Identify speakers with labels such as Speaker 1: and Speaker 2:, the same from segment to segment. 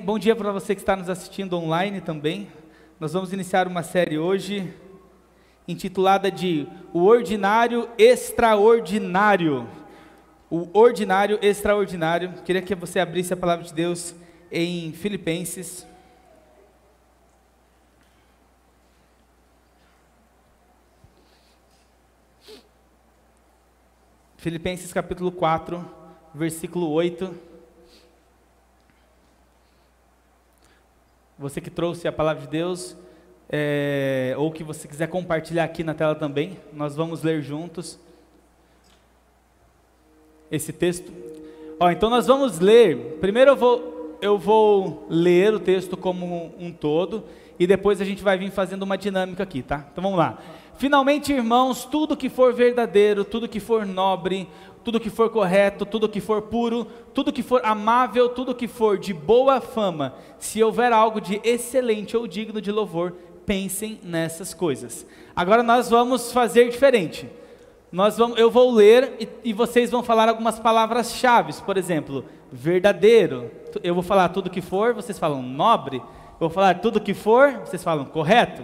Speaker 1: Bom dia para você que está nos assistindo online também. Nós vamos iniciar uma série hoje intitulada de O Ordinário Extraordinário. O Ordinário Extraordinário. Queria que você abrisse a palavra de Deus em Filipenses. Filipenses capítulo 4, versículo 8. Você que trouxe a palavra de Deus, ou que você quiser compartilhar aqui na tela também, nós vamos ler juntos esse texto. Então nós vamos ler, primeiro eu vou ler o texto como um todo, e depois a gente vai vir fazendo uma dinâmica aqui, tá? Então vamos lá. Finalmente, irmãos, tudo que for verdadeiro, tudo que for nobre, tudo que for correto, tudo que for puro, tudo que for amável, tudo que for de boa fama, se houver algo de excelente ou digno de louvor, pensem nessas coisas. Agora nós vamos fazer diferente. Eu vou ler e vocês vão falar algumas palavras-chave. Por exemplo, verdadeiro. Eu vou falar tudo que for, vocês falam nobre. Eu vou falar tudo que for, vocês falam correto.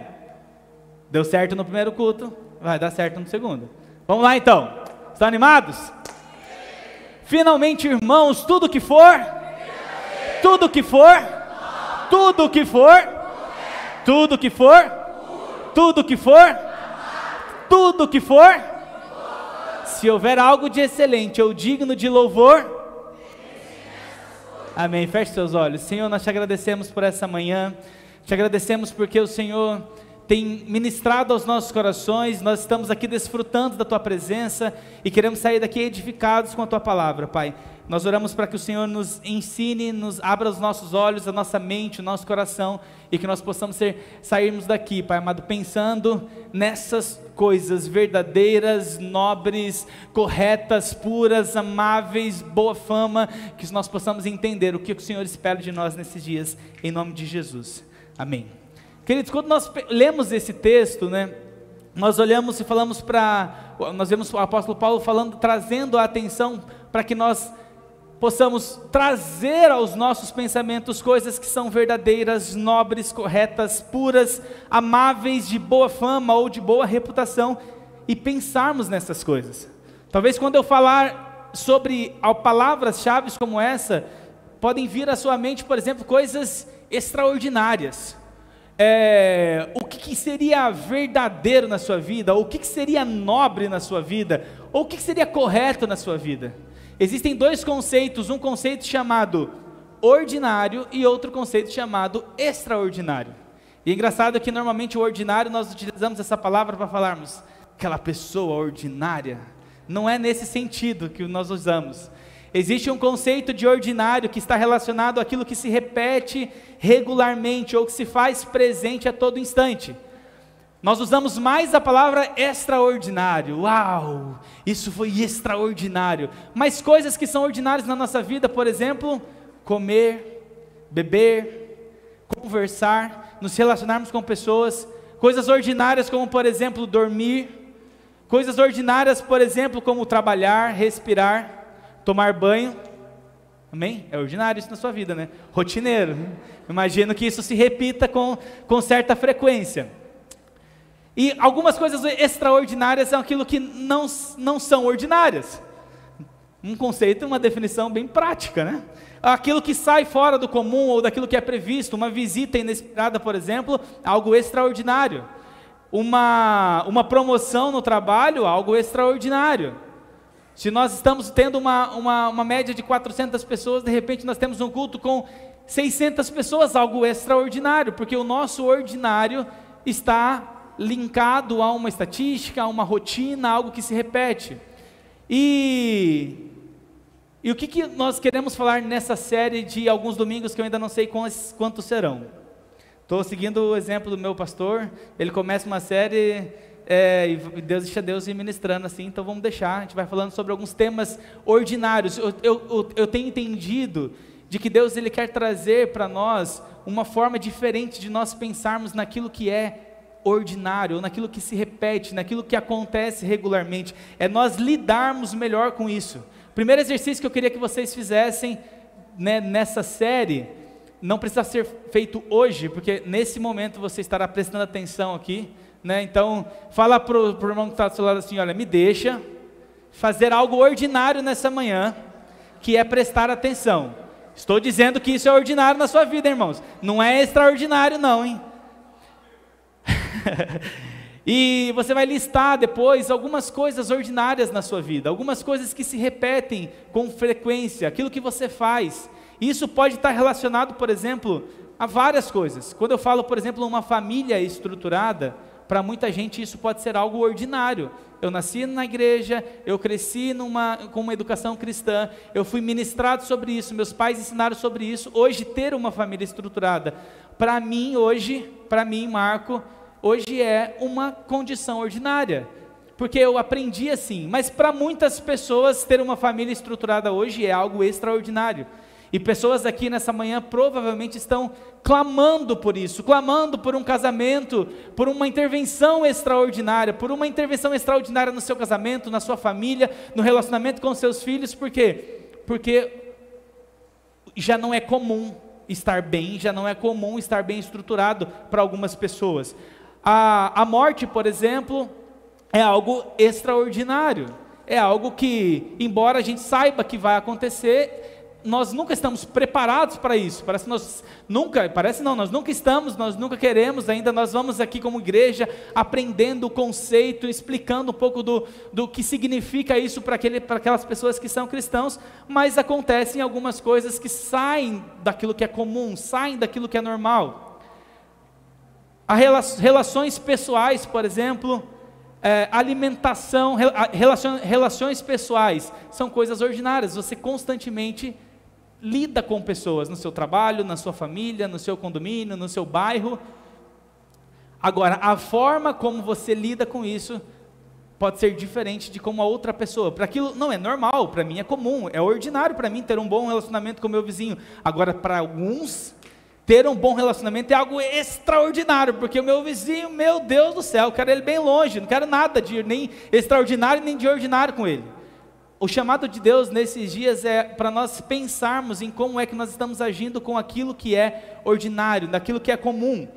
Speaker 1: Deu certo no primeiro culto, vai dar certo no segundo. Vamos lá então. Estão animados? Finalmente, irmãos, tudo que for, tudo que for, tudo que for, tudo que for, tudo que for, tudo que for, se houver algo de excelente ou digno de louvor, amém. Feche seus olhos. Senhor, nós te agradecemos por essa manhã, te agradecemos porque o Senhor tem ministrado aos nossos corações. Nós estamos aqui desfrutando da Tua presença e queremos sair daqui edificados com a Tua palavra, Pai. Nós oramos para que o Senhor nos ensine, nos abra os nossos olhos, a nossa mente, o nosso coração, e que nós possamos sairmos daqui, Pai amado, pensando nessas coisas verdadeiras, nobres, corretas, puras, amáveis, boa fama, que nós possamos entender o que o Senhor espera de nós nesses dias, em nome de Jesus, amém. Queridos, quando nós lemos esse texto, né, nós olhamos e falamos nós vemos o apóstolo Paulo trazendo a atenção para que nós possamos trazer aos nossos pensamentos coisas que são verdadeiras, nobres, corretas, puras, amáveis, de boa fama ou de boa reputação, e pensarmos nessas coisas. Talvez quando eu falar sobre palavras-chave como essa, podem vir à sua mente, por exemplo, coisas extraordinárias. O que seria verdadeiro na sua vida, ou o que seria nobre na sua vida, ou o que seria correto na sua vida. Existem dois conceitos, um conceito chamado ordinário e outro conceito chamado extraordinário. E é engraçado que normalmente o ordinário nós utilizamos essa palavra para falarmos aquela pessoa ordinária. Não é nesse sentido que nós usamos. Existe um conceito de ordinário que está relacionado àquilo que se repete regularmente ou que se faz presente a todo instante. Nós usamos mais a palavra extraordinário. Uau, isso foi extraordinário. Mas coisas que são ordinárias na nossa vida, por exemplo, comer, beber, conversar, nos relacionarmos com pessoas. Coisas ordinárias como, por exemplo, dormir. Coisas ordinárias, por exemplo, como trabalhar, respirar, tomar banho. Amém? É ordinário isso na sua vida, né? Rotineiro. Imagino que isso se repita com certa frequência. E algumas coisas extraordinárias são aquilo que não são ordinárias. Um conceito, uma definição bem prática, né? Aquilo que sai fora do comum ou daquilo que é previsto, uma visita inesperada, por exemplo, algo extraordinário. Uma promoção no trabalho, algo extraordinário. Se nós estamos tendo uma média de 400 pessoas, de repente nós temos um culto com 600 pessoas, algo extraordinário, porque o nosso ordinário está linkado a uma estatística, a uma rotina, algo que se repete. E o que nós queremos falar nessa série de alguns domingos que eu ainda não sei quantos serão. Estou seguindo o exemplo do meu pastor, ele começa uma série e Deus deixa Deus ir ministrando assim, então vamos deixar, a gente vai falando sobre alguns temas ordinários. Eu tenho entendido de que Deus ele quer trazer para nós uma forma diferente de nós pensarmos naquilo que é ordinário, ou naquilo que se repete, naquilo que acontece regularmente, é nós lidarmos melhor com isso. O primeiro exercício que eu queria que vocês fizessem, né, nessa série, não precisa ser feito hoje, porque nesse momento você estará prestando atenção aqui, né? Então, fala para o irmão que está do seu lado assim, olha, me deixa fazer algo ordinário nessa manhã, que é prestar atenção. Estou dizendo que isso é ordinário na sua vida, irmãos. Não é extraordinário não, hein? E você vai listar depois algumas coisas ordinárias na sua vida, algumas coisas que se repetem com frequência, aquilo que você faz. Isso pode estar relacionado, por exemplo, a várias coisas. Quando eu falo, por exemplo, uma família estruturada, para muita gente isso pode ser algo ordinário. Eu nasci na igreja, eu cresci com uma educação cristã, eu fui ministrado sobre isso, meus pais ensinaram sobre isso. Hoje, ter uma família estruturada, para mim, Marco, hoje é uma condição ordinária, porque eu aprendi assim. Mas para muitas pessoas, ter uma família estruturada hoje é algo extraordinário. E pessoas aqui nessa manhã provavelmente estão clamando por isso, clamando por um casamento, por uma intervenção extraordinária, no seu casamento, na sua família, no relacionamento com seus filhos. Por quê? Porque já não é comum estar bem, já não é comum estar bem estruturado para algumas pessoas. A morte, por exemplo, é algo extraordinário, é algo que, embora a gente saiba que vai acontecer, nós nunca estamos preparados para isso. Nós nunca estamos, nós nunca queremos ainda. Nós vamos aqui como igreja aprendendo o conceito, explicando um pouco do que significa isso para aquelas pessoas que são cristãos, mas acontecem algumas coisas que saem daquilo que é comum, saem daquilo que é normal. Relações pessoais, por exemplo, alimentação, relações pessoais, são coisas ordinárias. Você constantemente lida com pessoas no seu trabalho, na sua família, no seu condomínio, no seu bairro. Agora, a forma como você lida com isso pode ser diferente de como a outra pessoa. Para aquilo não é normal, para mim é comum, é ordinário para mim ter um bom relacionamento com o meu vizinho. Agora, para alguns, ter um bom relacionamento é algo extraordinário, porque o meu vizinho, meu Deus do céu, eu quero ele bem longe, não quero nada de nem extraordinário nem de ordinário com ele. O chamado de Deus nesses dias é para nós pensarmos em como é que nós estamos agindo com aquilo que é ordinário, daquilo que é comum.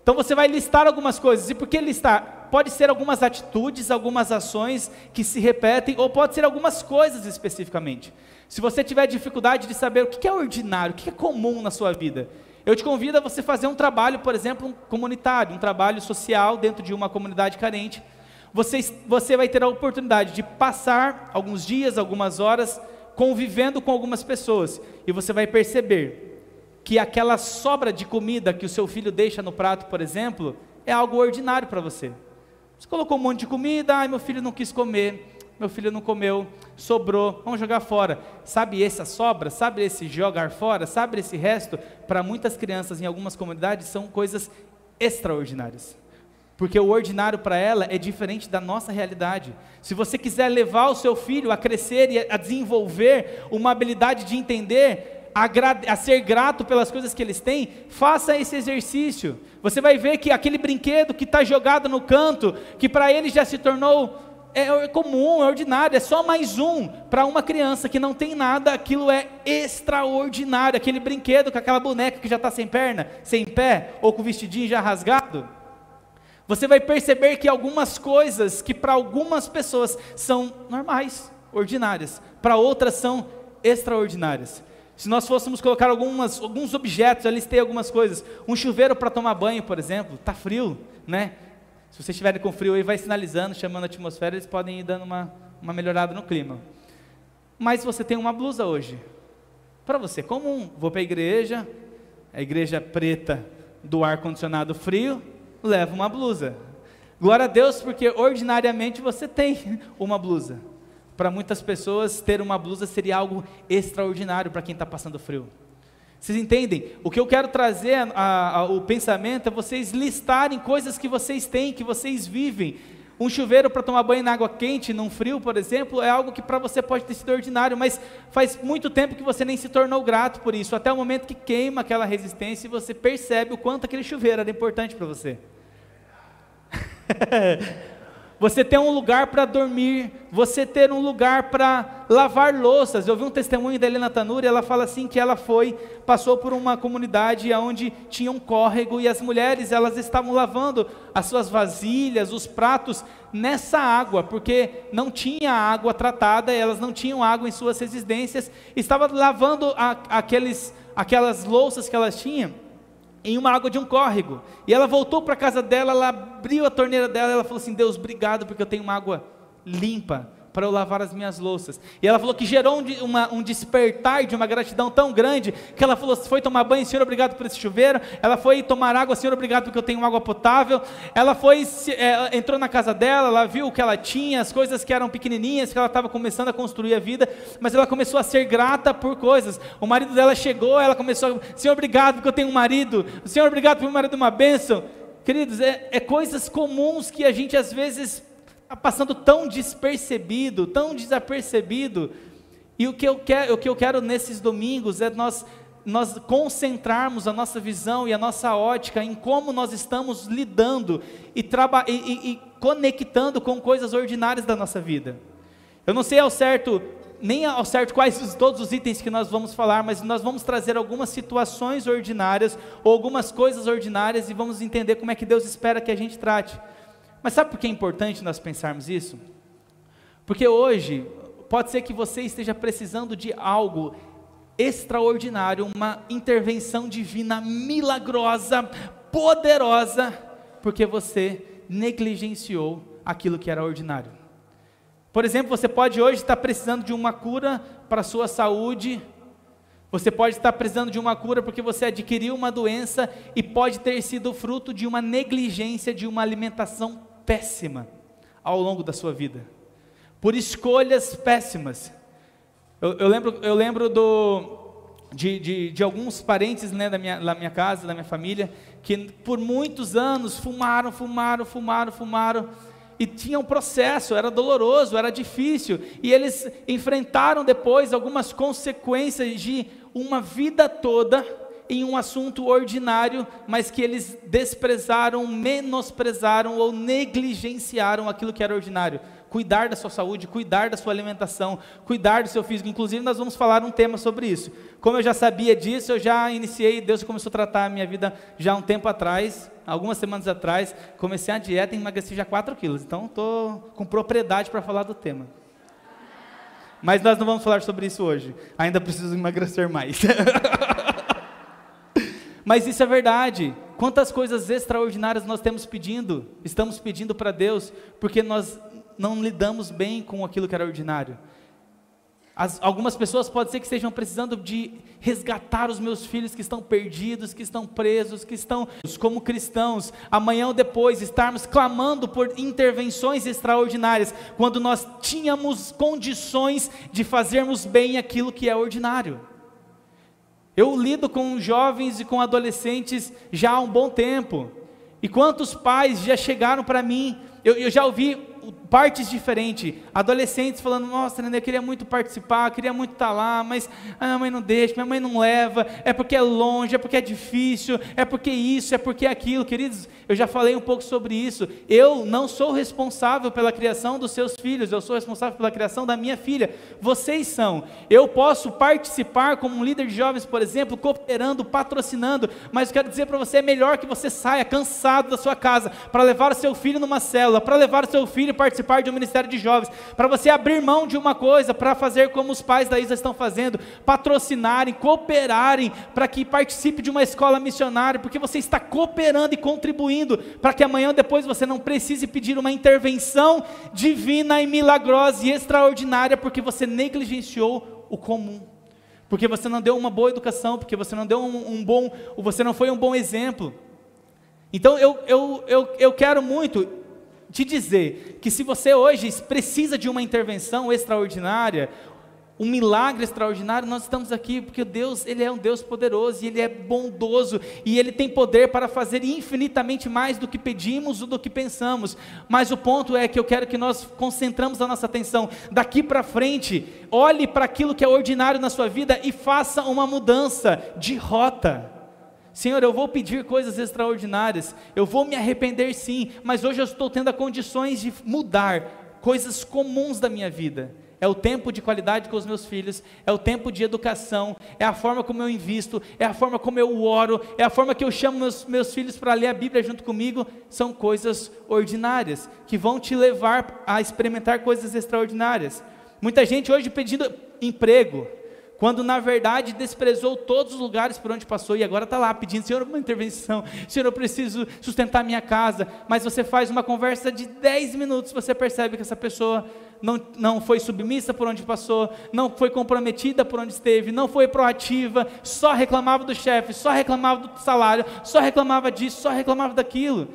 Speaker 1: Então você vai listar algumas coisas. E por que listar? Pode ser algumas atitudes, algumas ações que se repetem, ou pode ser algumas coisas especificamente. Se você tiver dificuldade de saber o que é ordinário, o que é comum na sua vida, eu te convido a você fazer um trabalho, por exemplo, comunitário, um trabalho social dentro de uma comunidade carente. Você vai ter a oportunidade de passar alguns dias, algumas horas, convivendo com algumas pessoas, e você vai perceber que aquela sobra de comida que o seu filho deixa no prato, por exemplo, é algo ordinário para você. Você colocou um monte de comida, meu filho não quis comer, meu filho não comeu, sobrou, vamos jogar fora. Sabe essa sobra, sabe esse jogar fora, sabe esse resto? Para muitas crianças em algumas comunidades são coisas extraordinárias. Porque o ordinário para ela é diferente da nossa realidade. Se você quiser levar o seu filho a crescer e a desenvolver uma habilidade de entender, a ser grato pelas coisas que eles têm, faça esse exercício. Você vai ver que aquele brinquedo que está jogado no canto, que para ele já se tornou comum, é ordinário, é só mais um. Para uma criança que não tem nada, aquilo é extraordinário. Aquele brinquedo com aquela boneca que já está sem perna, sem pé, ou com o vestidinho já rasgado. Você vai perceber que algumas coisas que para algumas pessoas são normais, ordinárias, para outras são extraordinárias. Se nós fôssemos colocar alguns objetos, eu listei algumas coisas. Um chuveiro para tomar banho, por exemplo, está frio, né? Se vocês estiverem com frio aí, vai sinalizando, chamando a atmosfera, eles podem ir dando uma melhorada no clima. Mas você tem uma blusa hoje. Para você, comum, vou para a igreja preta do ar-condicionado frio, leva uma blusa. Glória a Deus, porque ordinariamente você tem uma blusa. Para muitas pessoas, ter uma blusa seria algo extraordinário para quem está passando frio. Vocês entendem? O que eu quero trazer o pensamento é vocês listarem coisas que vocês têm, que vocês vivem. Um chuveiro para tomar banho na água quente, num frio, por exemplo, é algo que para você pode ter sido ordinário, mas faz muito tempo que você nem se tornou grato por isso, até o momento que queima aquela resistência e você percebe o quanto aquele chuveiro era importante para você. você ter um lugar para dormir, você ter um lugar para lavar louças. Eu vi um testemunho da Helena Tanuri, ela fala assim que ela passou por uma comunidade onde tinha um córrego e as mulheres, elas estavam lavando as suas vasilhas, os pratos nessa água, porque não tinha água tratada, elas não tinham água em suas residências, estavam lavando aquelas louças que elas tinham em uma água de um córrego, e ela voltou para a casa dela, ela abriu a torneira dela, ela falou assim: Deus, obrigado porque eu tenho uma água limpa para eu lavar as minhas louças. E ela falou que gerou um despertar de uma gratidão tão grande, que ela falou: foi tomar banho, Senhor, obrigado por esse chuveiro. Ela foi tomar água, Senhor, obrigado porque eu tenho água potável. Ela entrou na casa dela, ela viu o que ela tinha, as coisas que eram pequenininhas, que ela estava começando a construir a vida, mas ela começou a ser grata por coisas. O marido dela chegou, ela começou: Senhor, obrigado porque eu tenho um marido. Senhor, obrigado porque meu marido é uma bênção. Queridos, é coisas comuns que a gente às vezes está passando tão despercebido, tão desapercebido. E o que eu quero nesses domingos é nós concentrarmos a nossa visão e a nossa ótica em como nós estamos lidando e conectando com coisas ordinárias da nossa vida. Eu não sei nem ao certo quais todos os itens que nós vamos falar, mas nós vamos trazer algumas situações ordinárias ou algumas coisas ordinárias e vamos entender como é que Deus espera que a gente trate. Mas sabe por que é importante nós pensarmos isso? Porque hoje, pode ser que você esteja precisando de algo extraordinário, uma intervenção divina, milagrosa, poderosa, porque você negligenciou aquilo que era ordinário. Por exemplo, você pode hoje estar precisando de uma cura para a sua saúde, você pode estar precisando de uma cura porque você adquiriu uma doença e pode ter sido fruto de uma negligência, de uma alimentação péssima ao longo da sua vida, por escolhas péssimas. Eu lembro de alguns parentes, né, da minha casa, da minha família, que por muitos anos fumaram, e tinha um processo, era doloroso, era difícil, e eles enfrentaram depois algumas consequências de uma vida toda em um assunto ordinário, mas que eles desprezaram, menosprezaram ou negligenciaram aquilo que era ordinário. Cuidar da sua saúde, cuidar da sua alimentação, cuidar do seu físico. Inclusive nós vamos falar um tema sobre isso. Como eu já sabia disso, eu já iniciei, Deus começou a tratar a minha vida já há um tempo atrás, algumas semanas atrás, comecei a dieta e emagreci já 4 quilos, então estou com propriedade para falar do tema. Mas nós não vamos falar sobre isso hoje, ainda preciso emagrecer mais. Mas isso é verdade. Quantas coisas extraordinárias nós estamos pedindo para Deus, porque nós não lidamos bem com aquilo que era ordinário. Algumas pessoas pode ser que estejam precisando de resgatar os meus filhos que estão perdidos, que estão presos, que estão como cristãos, amanhã ou depois estarmos clamando por intervenções extraordinárias, quando nós tínhamos condições de fazermos bem aquilo que é ordinário. Eu lido com jovens e com adolescentes já há um bom tempo, e quantos pais já chegaram para mim, eu já ouvi partes diferentes, adolescentes falando: nossa, Nenê, eu queria muito participar, queria muito estar lá, mas a minha mãe não deixa, minha mãe não leva, é porque é longe, é porque é difícil, é porque isso, é porque aquilo. Queridos, eu já falei um pouco sobre isso. Eu não sou responsável pela criação dos seus filhos, eu sou responsável pela criação da minha filha. Vocês são. Eu posso participar como um líder de jovens, por exemplo, cooperando, patrocinando, mas eu quero dizer para você, é melhor que você saia cansado da sua casa para levar o seu filho numa célula, para levar o seu filho participar de um ministério de jovens, para você abrir mão de uma coisa, para fazer como os pais da Isa estão fazendo, patrocinarem, cooperarem, para que participe de uma escola missionária, porque você está cooperando e contribuindo, para que amanhã ou depois você não precise pedir uma intervenção divina e milagrosa e extraordinária, porque você negligenciou o comum, porque você não deu uma boa educação, porque você não deu você não foi um bom exemplo. Então eu quero muito te dizer que se você hoje precisa de uma intervenção extraordinária, um milagre extraordinário, nós estamos aqui porque Deus, Ele é um Deus poderoso, e Ele é bondoso, e Ele tem poder para fazer infinitamente mais do que pedimos ou do que pensamos. Mas o ponto é que eu quero que nós concentramos a nossa atenção daqui para frente, olhe para aquilo que é ordinário na sua vida e faça uma mudança de rota. Senhor, eu vou pedir coisas extraordinárias, eu vou me arrepender sim, mas hoje eu estou tendo condições de mudar coisas comuns da minha vida. É o tempo de qualidade com os meus filhos, é o tempo de educação, é a forma como eu invisto, é a forma como eu oro, é a forma que eu chamo meus filhos para ler a Bíblia junto comigo. São coisas ordinárias, que vão te levar a experimentar coisas extraordinárias. Muita gente hoje pedindo emprego, quando na verdade desprezou todos os lugares por onde passou, e agora está lá pedindo: Senhor, uma intervenção, Senhor, eu preciso sustentar minha casa. Mas você faz uma conversa de 10 minutos, você percebe que essa pessoa não foi submissa por onde passou, não foi comprometida por onde esteve, não foi proativa, só reclamava do chefe, só reclamava do salário, só reclamava disso, só reclamava daquilo.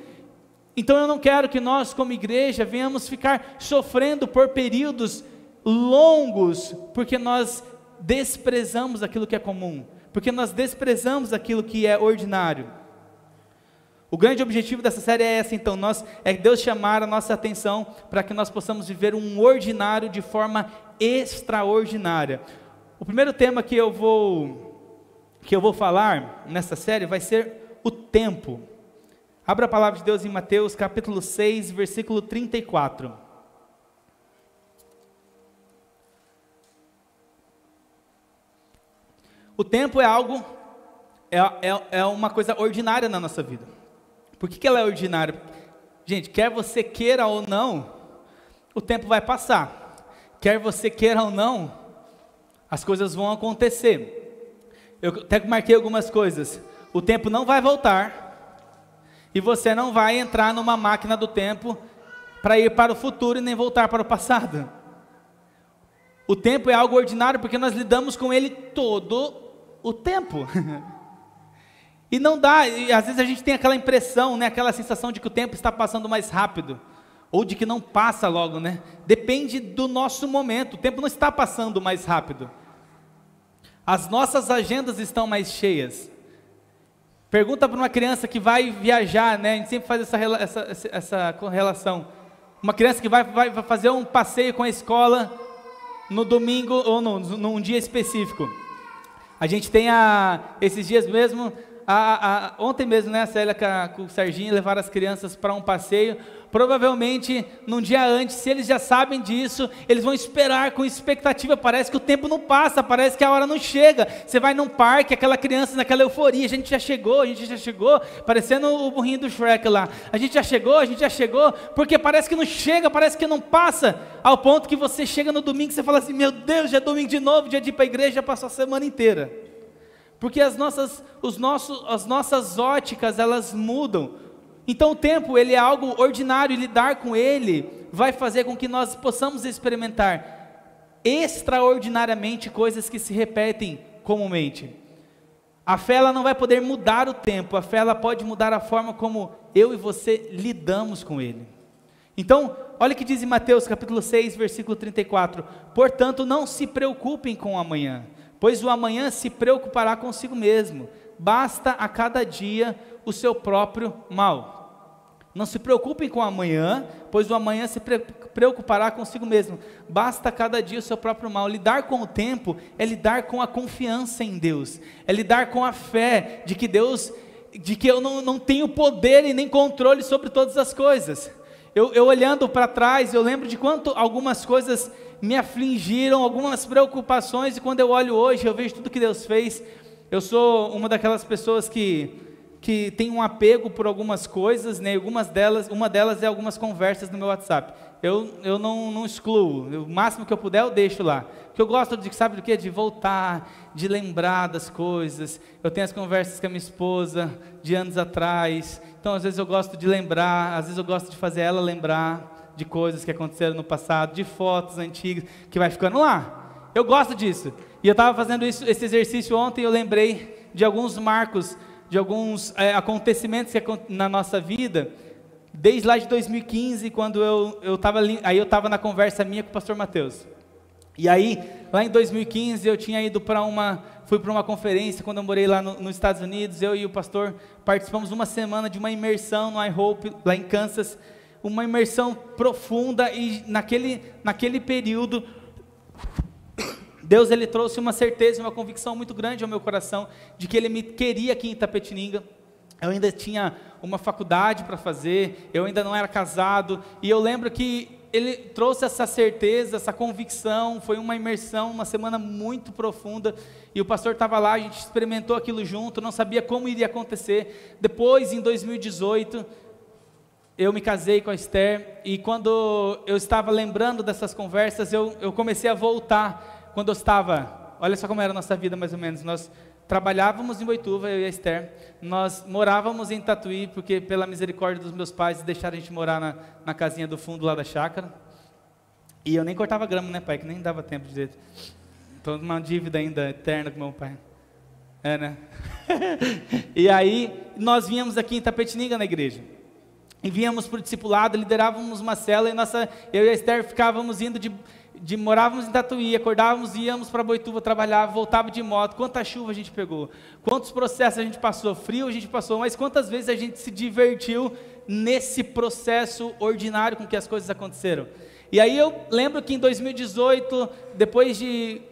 Speaker 1: Então eu não quero que nós como igreja venhamos ficar sofrendo por períodos longos, porque nós desprezamos aquilo que é comum, porque nós desprezamos aquilo que é ordinário. O grande objetivo dessa série é essa, então, é Deus chamar a nossa atenção para que nós possamos viver um ordinário de forma extraordinária. O primeiro tema que eu vou falar nessa série vai ser o tempo. Abra a palavra de Deus em Mateus capítulo 6, versículo 34. O tempo é algo, é uma coisa ordinária na nossa vida. Por que ela é ordinária? Gente, quer você queira ou não, o tempo vai passar. Quer você queira ou não, as coisas vão acontecer. Eu até marquei algumas coisas. O tempo não vai voltar, e você não vai entrar numa máquina do tempo para ir para o futuro e nem voltar para o passado. O tempo é algo ordinário porque nós lidamos com ele todo o tempo. E não dá, e às vezes a gente tem aquela impressão, né, aquela sensação de que o tempo está passando mais rápido, ou de que não passa logo, né? Depende do nosso momento. O tempo não está passando mais rápido. As nossas agendas estão mais cheias. Pergunta para uma criança que vai viajar, né? A gente sempre faz essa correlação. Uma criança que vai fazer um passeio com a escola no domingo ou num dia específico. A gente tem esses dias mesmo, ontem mesmo, né, a Célia com o Serginho levaram as crianças para um passeio. Provavelmente, num dia antes, se eles já sabem disso, eles vão esperar com expectativa. Parece que o tempo não passa, parece que a hora não chega. Você vai num parque, aquela criança naquela euforia: a gente já chegou, parecendo o burrinho do Shrek lá. A gente já chegou, porque parece que não chega, parece que não passa, ao ponto que você chega no domingo e você fala assim: meu Deus, já é domingo de novo, dia de ir para a igreja, já passou a semana inteira. Porque as nossas óticas, elas mudam. Então o tempo, ele é algo ordinário, e lidar com ele vai fazer com que nós possamos experimentar extraordinariamente coisas que se repetem comumente. A fé, ela não vai poder mudar o tempo, a fé, ela pode mudar a forma como eu e você lidamos com ele. Então, olha o que diz em Mateus capítulo 6, versículo 34: portanto, não se preocupem com o amanhã, pois o amanhã se preocupará consigo mesmo, basta a cada dia o seu próprio mal. Não se preocupem com o amanhã, pois o amanhã se preocupará consigo mesmo, basta a cada dia o seu próprio mal. Lidar com o tempo é lidar com a confiança em Deus, é lidar com a fé de que eu não tenho poder e nem controle sobre todas as coisas. Eu olhando para trás, eu lembro de quanto algumas coisas me afligiram, algumas preocupações, e quando eu olho hoje, eu vejo tudo que Deus fez. Eu sou uma daquelas pessoas que tem um apego por algumas coisas, né? Uma delas é algumas conversas no meu WhatsApp. Eu não excluo, o máximo que eu puder eu deixo lá. Porque eu gosto de, sabe do que? De voltar, de lembrar das coisas. Eu tenho as conversas com a minha esposa de anos atrás, então às vezes eu gosto de lembrar, às vezes eu gosto de fazer ela lembrar de coisas que aconteceram no passado, de fotos antigas, que vai ficando lá. Eu gosto disso. E eu estava fazendo esse exercício ontem, e eu lembrei de alguns marcos, de alguns acontecimentos na nossa vida, desde lá de 2015, quando eu estava na conversa minha com o pastor Mateus. E aí, lá em 2015, eu tinha ido fui para uma conferência, quando eu morei lá nos Estados Unidos. Eu e o pastor participamos de uma semana de uma imersão no iHope, lá em Kansas, uma imersão profunda, e naquele período, Deus, Ele trouxe uma certeza, uma convicção muito grande ao meu coração, de que Ele me queria aqui em Itapetininga. Eu ainda tinha uma faculdade para fazer, eu ainda não era casado, e eu lembro que Ele trouxe essa certeza, essa convicção, foi uma imersão, uma semana muito profunda, e o pastor estava lá, a gente experimentou aquilo junto, não sabia como iria acontecer. Depois, em 2018, eu me casei com a Esther, e quando eu estava lembrando dessas conversas, eu comecei a voltar, quando eu estava, olha só como era a nossa vida mais ou menos, nós trabalhávamos em Boituva, eu e a Esther, nós morávamos em Tatuí, porque pela misericórdia dos meus pais, deixaram a gente morar na casinha do fundo lá da chácara, e eu nem cortava grama, né, pai, que nem dava tempo de direito, estou numa dívida ainda eterna com meu pai, né, e aí, nós vínhamos aqui em Itapetininga na igreja, e vínhamos para o discipulado, liderávamos uma célula, e eu e a Esther ficávamos indo morávamos em Tatuí, acordávamos, íamos para Boituva trabalhar, voltava de moto. Quanta chuva a gente pegou, quantos processos a gente passou, frio a gente passou, mas quantas vezes a gente se divertiu nesse processo ordinário com que as coisas aconteceram. E aí eu lembro que em 2018, depois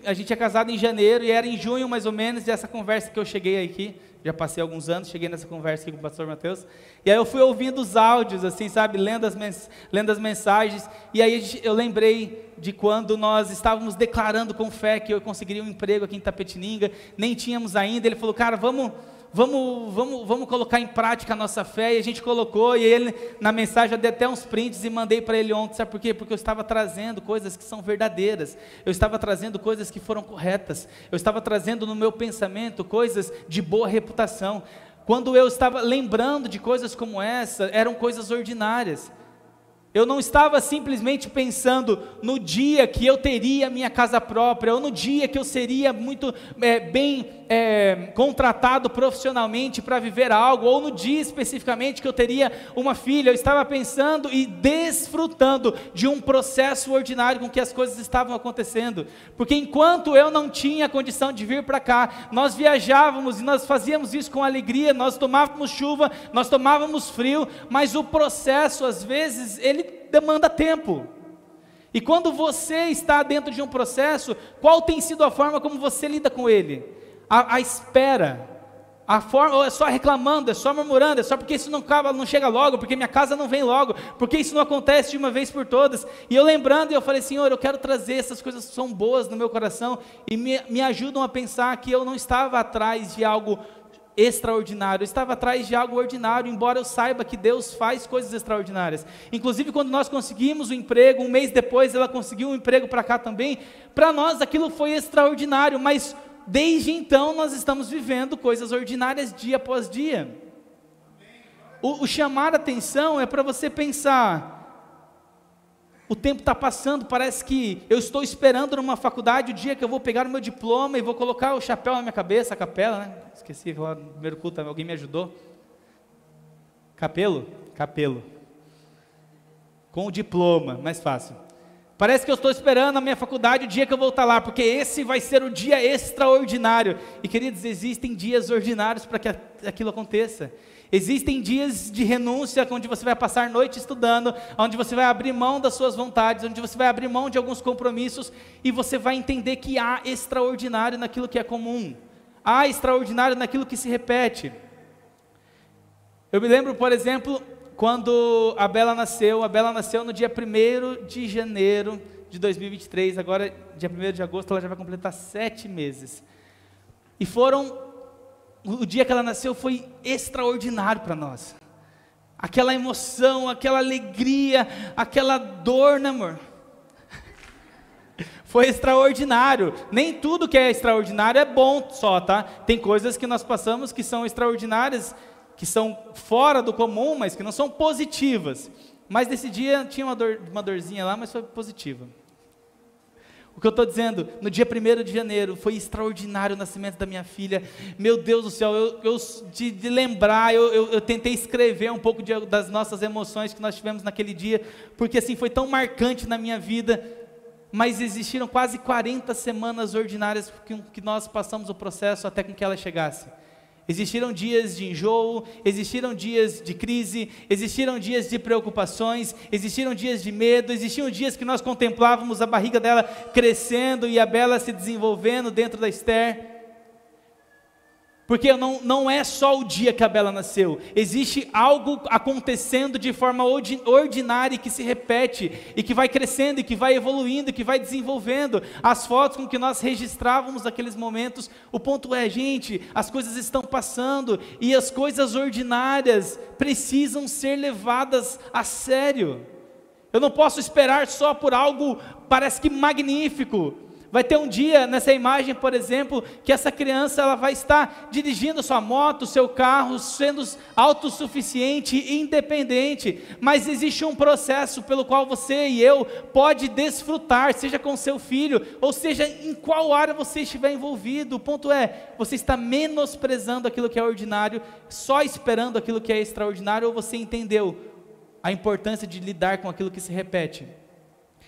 Speaker 1: a gente é casado em janeiro, e era em junho mais ou menos, dessa conversa que eu cheguei aqui, já passei alguns anos, cheguei nessa conversa aqui com o pastor Mateus, e aí eu fui ouvindo os áudios, assim, sabe, lendo as mensagens, e aí eu lembrei de quando nós estávamos declarando com fé que eu conseguiria um emprego aqui em Itapetininga, nem tínhamos ainda. Ele falou, cara, vamos colocar em prática a nossa fé, e a gente colocou, e ele, na mensagem, eu dei até uns prints e mandei para ele ontem, sabe por quê? Porque eu estava trazendo coisas que são verdadeiras, eu estava trazendo coisas que foram corretas, eu estava trazendo no meu pensamento coisas de boa reputação. Quando eu estava lembrando de coisas como essa, eram coisas ordinárias. Eu não estava simplesmente pensando no dia que eu teria minha casa própria, ou no dia que eu seria muito bem contratado profissionalmente para viver algo, ou no dia especificamente que eu teria uma filha. Eu estava pensando e desfrutando de um processo ordinário com que as coisas estavam acontecendo, porque enquanto eu não tinha condição de vir para cá, nós viajávamos e nós fazíamos isso com alegria, nós tomávamos chuva, nós tomávamos frio, mas o processo às vezes ele demanda tempo. E quando você está dentro de um processo, qual tem sido a forma como você lida com ele? A espera, a forma, ou é só reclamando, é só murmurando, é só porque isso não chega logo, porque minha casa não vem logo, porque isso não acontece de uma vez por todas. E eu lembrando, eu falei, Senhor, eu quero trazer essas coisas que são boas no meu coração, e me ajudam a pensar que eu não estava atrás de algo extraordinário, eu estava atrás de algo ordinário, embora eu saiba que Deus faz coisas extraordinárias. Inclusive quando nós conseguimos o emprego, um mês depois ela conseguiu um emprego para cá também, para nós aquilo foi extraordinário, mas desde então nós estamos vivendo coisas ordinárias dia após dia. O chamar a atenção é para você pensar, o tempo está passando, parece que eu estou esperando numa faculdade o dia que eu vou pegar o meu diploma e vou colocar o chapéu na minha cabeça, a capela, né? Esqueci, lá no primeiro culto, alguém me ajudou. Capelo? Capelo. Com o diploma, mais fácil. Parece que eu estou esperando a minha faculdade o dia que eu vou estar lá, porque esse vai ser o dia extraordinário. E queridos, existem dias ordinários para que aquilo aconteça. Existem dias de renúncia, onde você vai passar noite estudando, onde você vai abrir mão das suas vontades, onde você vai abrir mão de alguns compromissos, e você vai entender que há extraordinário naquilo que é comum, há extraordinário naquilo que se repete. Eu me lembro, por exemplo, quando a Bela nasceu no dia 1º de janeiro de 2023, agora dia 1º de agosto ela já vai completar 7 meses, e o dia que ela nasceu foi extraordinário para nós, aquela emoção, aquela alegria, aquela dor, né amor? Foi extraordinário. Nem tudo que é extraordinário é bom só, tá? Tem coisas que nós passamos que são extraordinárias, que são fora do comum, mas que não são positivas. Mas nesse dia tinha uma dorzinha lá, mas foi positiva. O que eu estou dizendo, no dia 1º de janeiro, foi extraordinário o nascimento da minha filha. Meu Deus do céu, de lembrar, eu tentei escrever um pouco das nossas emoções que nós tivemos naquele dia, porque assim, foi tão marcante na minha vida, mas existiram quase 40 semanas ordinárias que nós passamos o processo até com que ela chegasse. Existiram dias de enjoo, existiram dias de crise, existiram dias de preocupações, existiram dias de medo, existiam dias que nós contemplávamos a barriga dela crescendo e a Bela se desenvolvendo dentro da Esther. Porque não é só o dia que a Bela nasceu, existe algo acontecendo de forma ordinária que se repete, e que vai crescendo, e que vai evoluindo, e que vai desenvolvendo. As fotos com que nós registrávamos aqueles momentos, o ponto é, gente, as coisas estão passando, e as coisas ordinárias precisam ser levadas a sério. Eu não posso esperar só por algo, parece que magnífico. Vai ter um dia, nessa imagem, por exemplo, que essa criança ela vai estar dirigindo sua moto, seu carro, sendo autossuficiente e independente, mas existe um processo pelo qual você e eu pode desfrutar, seja com seu filho, ou seja, em qual área você estiver envolvido. O ponto é, você está menosprezando aquilo que é ordinário, só esperando aquilo que é extraordinário, ou você entendeu a importância de lidar com aquilo que se repete?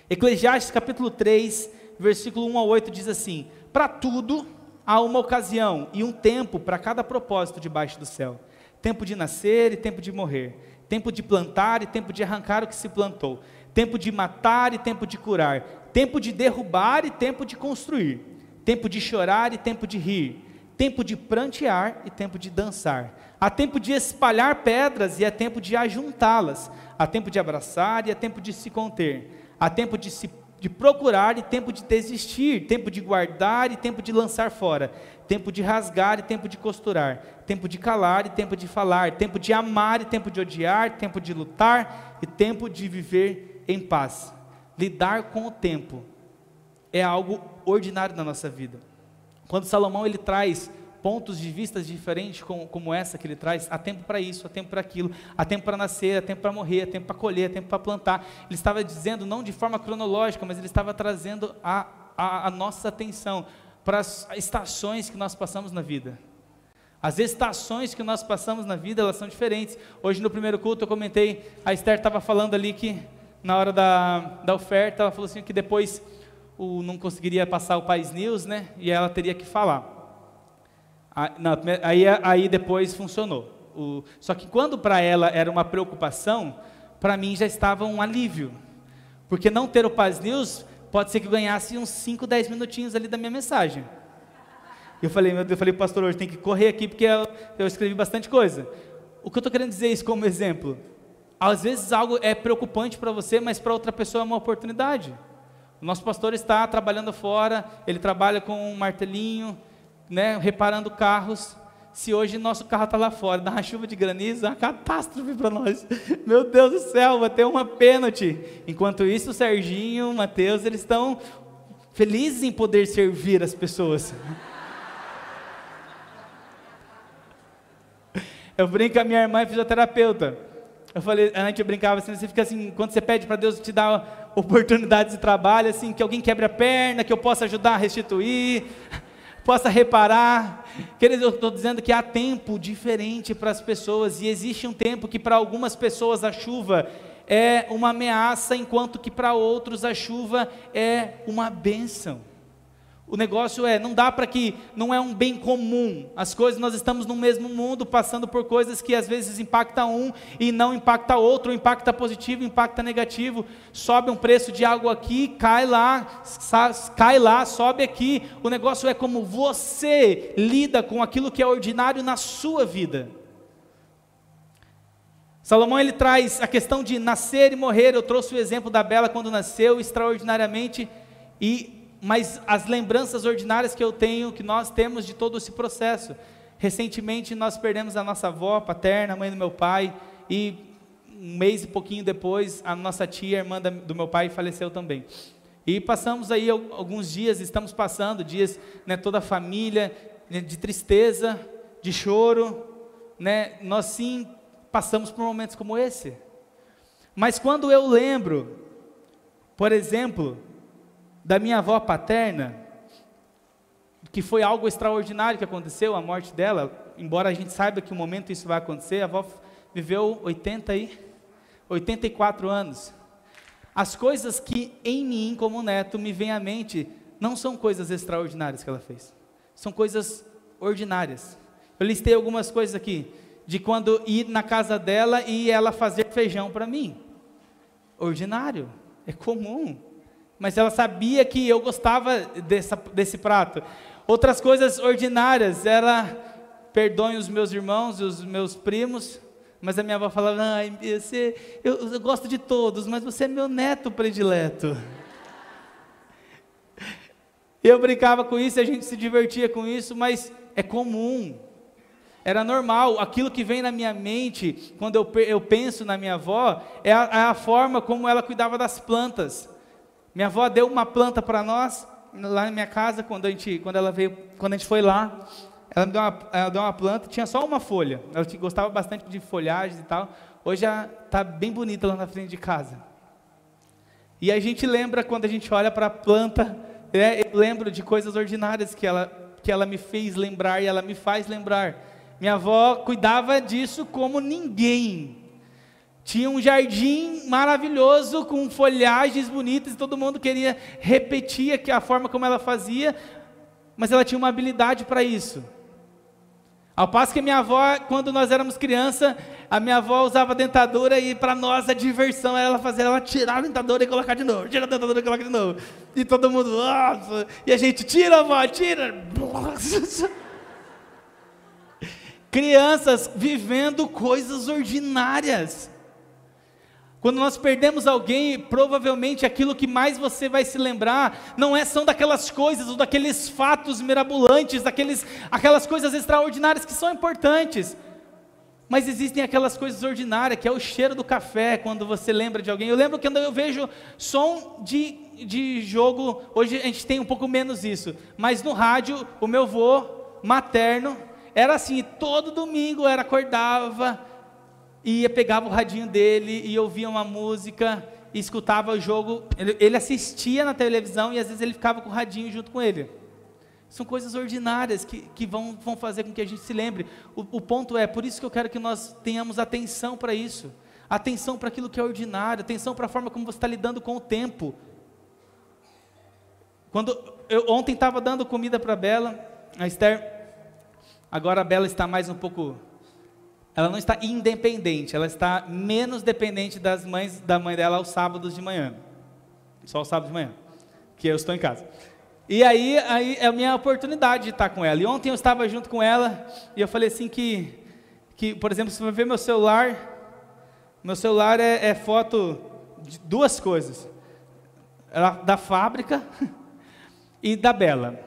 Speaker 1: Eclesiastes capítulo 3, versículo 1 a 8 diz assim: para tudo há uma ocasião e um tempo para cada propósito debaixo do céu, tempo de nascer e tempo de morrer, tempo de plantar e tempo de arrancar o que se plantou, tempo de matar e tempo de curar, tempo de derrubar e tempo de construir, tempo de chorar e tempo de rir, tempo de prantear e tempo de dançar, há tempo de espalhar pedras e é tempo de ajuntá-las, há tempo de abraçar e é tempo de se conter, há tempo de procurar e tempo de desistir, tempo de guardar e tempo de lançar fora, tempo de rasgar e tempo de costurar, tempo de calar e tempo de falar, tempo de amar e tempo de odiar, tempo de lutar e tempo de viver em paz. Lidar com o tempo é algo ordinário na nossa vida. Quando Salomão ele traz pontos de vista diferentes como essa que ele traz, há tempo para isso, há tempo para aquilo, há tempo para nascer, há tempo para morrer, há tempo para colher, há tempo para plantar. Ele estava dizendo não de forma cronológica, mas ele estava trazendo a nossa atenção para as estações que nós passamos na vida. As estações que nós passamos na vida, elas são diferentes. Hoje no primeiro culto eu comentei, a Esther estava falando ali que na hora da oferta, ela falou assim que depois não conseguiria passar o País News, né, e ela teria que falar. Aí depois funcionou. Só que quando para ela era uma preocupação, para mim já estava um alívio, porque não ter o Paz News, pode ser que eu ganhasse uns 5, 10 minutinhos ali da minha mensagem. Eu falei, pastor, hoje tem que correr aqui, porque eu escrevi bastante coisa. O que eu estou querendo dizer isso como exemplo? Às vezes algo é preocupante para você, mas para outra pessoa é uma oportunidade. O nosso pastor está trabalhando fora, ele trabalha com um martelinho, né, reparando carros. Se hoje nosso carro está lá fora, dá uma chuva de granizo, é uma catástrofe para nós. Meu Deus do céu, vai ter uma pênalti. Enquanto isso, o Serginho, o Mateus, eles estão felizes em poder servir as pessoas. Eu brinco, a minha irmã é fisioterapeuta. Eu falei, a gente brincava assim, você fica assim, quando você pede para Deus te dar oportunidades de trabalho, assim, que alguém quebre a perna, que eu possa ajudar a restituir, possa reparar. Queridos, eu estou dizendo que há tempo diferente para as pessoas, e existe um tempo que para algumas pessoas a chuva é uma ameaça, enquanto que para outros a chuva é uma bênção. O negócio não dá para que, não é um bem comum, as coisas, nós estamos no mesmo mundo, passando por coisas que às vezes impactam um e não impacta outro, impacta positivo, impacta negativo, sobe um preço de algo aqui, cai lá, sobe aqui. O negócio é como você lida com aquilo que é ordinário na sua vida. Salomão ele traz a questão de nascer e morrer. Eu trouxe o exemplo da Bela quando nasceu, extraordinariamente, mas as lembranças ordinárias que eu tenho, que nós temos de todo esse processo. Recentemente nós perdemos a nossa avó paterna, a mãe do meu pai, e um mês e pouquinho depois, a nossa tia, a irmã do meu pai, faleceu também. E passamos aí alguns dias, estamos passando dias, né, toda a família, né, de tristeza, de choro, né, nós sim passamos por momentos como esse. Mas quando eu lembro, por exemplo, da minha avó paterna, que foi algo extraordinário que aconteceu, a morte dela, embora a gente saiba que um momento isso vai acontecer, a avó viveu 84 anos. As coisas que em mim, como neto, me vêm à mente, não são coisas extraordinárias que ela fez, são coisas ordinárias. Eu listei algumas coisas aqui, de quando ir na casa dela e ela fazer feijão para mim. Ordinário, é comum, mas ela sabia que eu gostava desse prato. Outras coisas ordinárias, perdoem os meus irmãos e os meus primos, mas a minha avó falava, ai, eu gosto de todos, mas você é meu neto predileto. Eu brincava com isso, a gente se divertia com isso, mas é comum, era normal. Aquilo que vem na minha mente, quando eu penso na minha avó, é a forma como ela cuidava das plantas. Minha avó deu uma planta para nós, lá na minha casa, quando a gente foi lá, ela deu uma planta, tinha só uma folha, ela gostava bastante de folhagens e tal, hoje já está bem bonita lá na frente de casa. E a gente lembra, quando a gente olha para a planta, eu lembro de coisas ordinárias que ela me fez lembrar e ela me faz lembrar. Minha avó cuidava disso como ninguém. Tinha um jardim maravilhoso com folhagens bonitas e todo mundo queria repetir a forma como ela fazia, mas ela tinha uma habilidade para isso. Ao passo que a minha avó, quando nós éramos criança, a minha avó usava dentadura e para nós a diversão era ela tirar a dentadura e colocar de novo, tira a dentadura e colocar de novo. E todo mundo, nossa, e a gente, tira, avó, tira. Crianças vivendo coisas ordinárias. Quando nós perdemos alguém, provavelmente aquilo que mais você vai se lembrar, são daquelas coisas, ou daqueles fatos mirabolantes, aquelas coisas extraordinárias que são importantes, mas existem aquelas coisas ordinárias, que é o cheiro do café, quando você lembra de alguém. Eu lembro que quando eu vejo som de jogo, hoje a gente tem um pouco menos isso, mas no rádio, o meu avô materno, era assim, todo domingo acordava, pegava o radinho dele e ouvia uma música e escutava o jogo. Ele assistia na televisão e às vezes ele ficava com o radinho junto com ele. São coisas ordinárias que vão fazer com que a gente se lembre. O ponto é, por isso que eu quero que nós tenhamos atenção para isso, atenção para aquilo que é ordinário, atenção para a forma como você está lidando com o tempo. Ontem estava dando comida para a Bela, a Esther, agora a Bela está mais um pouco... Ela não está independente, ela está menos dependente da mãe dela aos sábados de manhã. Só aos sábados de manhã, que eu estou em casa. E aí é a minha oportunidade de estar com ela. E ontem eu estava junto com ela, e eu falei assim que por exemplo, se você ver meu celular é foto de duas coisas. Da fábrica e da Bela.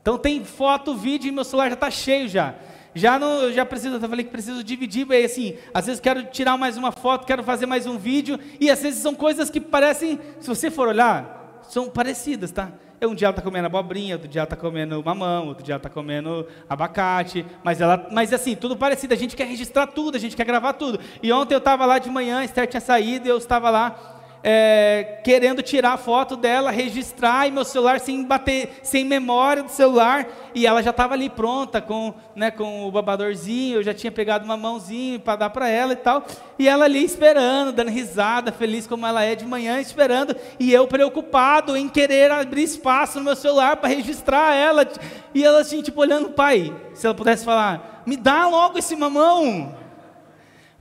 Speaker 1: Então tem foto, vídeo, e meu celular já está cheio já. Eu falei que preciso dividir, assim, às vezes quero tirar mais uma foto, quero fazer mais um vídeo, e às vezes são coisas que parecem, se você for olhar, são parecidas, tá? Um dia ela está comendo abobrinha, outro dia ela está comendo mamão, outro dia ela está comendo abacate, mas assim, tudo parecido, a gente quer registrar tudo, a gente quer gravar tudo. E ontem eu estava lá de manhã, a Esther tinha saído, e eu estava lá, querendo tirar a foto dela, registrar, e meu celular sem memória do celular, e ela já estava ali pronta, com o babadorzinho, eu já tinha pegado uma mãozinha para dar para ela e tal, e ela ali esperando, dando risada, feliz como ela é de manhã, esperando, e eu preocupado em querer abrir espaço no meu celular para registrar ela, e ela assim, tipo, olhando, pai, se ela pudesse falar, me dá logo esse mamão,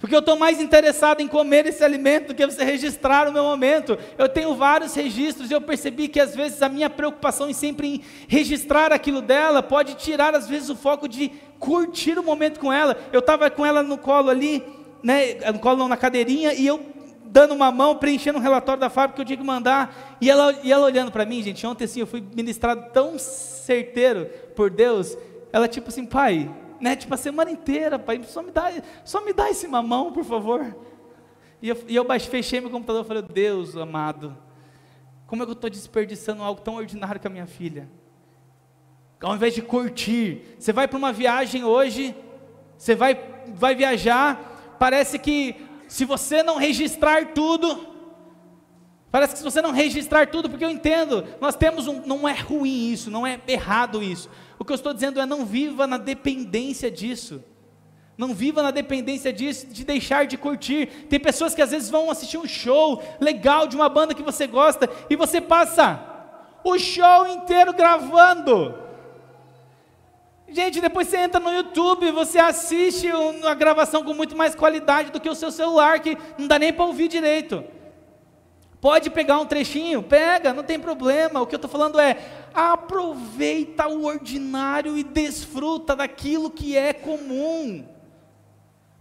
Speaker 1: porque eu estou mais interessado em comer esse alimento do que você registrar o meu momento. Eu tenho vários registros e eu percebi que às vezes a minha preocupação em sempre registrar aquilo dela pode tirar às vezes o foco de curtir o momento com ela. Eu estava com ela no colo ali, no colo não, na cadeirinha, e eu dando uma mão, preenchendo um relatório da fábrica que eu tinha que mandar, e ela olhando para mim, gente. Ontem assim eu fui ministrado tão certeiro por Deus. Ela tipo assim, pai, tipo a semana inteira, pai, só me dá esse mamão, por favor. E eu fechei meu computador e falei, Deus amado, como é que eu estou desperdiçando algo tão ordinário com a minha filha? Ao invés de curtir, você vai para uma viagem hoje, você vai viajar, parece que se você não registrar tudo, porque eu entendo, nós temos não é ruim isso, não é errado isso. O que eu estou dizendo é, não viva na dependência disso. Não viva na dependência disso, de deixar de curtir. Tem pessoas que às vezes vão assistir um show legal de uma banda que você gosta, e você passa o show inteiro gravando. Gente, depois você entra no YouTube, você assiste a gravação com muito mais qualidade do que o seu celular, que não dá nem para ouvir direito. Pode pegar um trechinho? Pega, não tem problema. O que eu estou falando é, aproveita o ordinário e desfruta daquilo que é comum.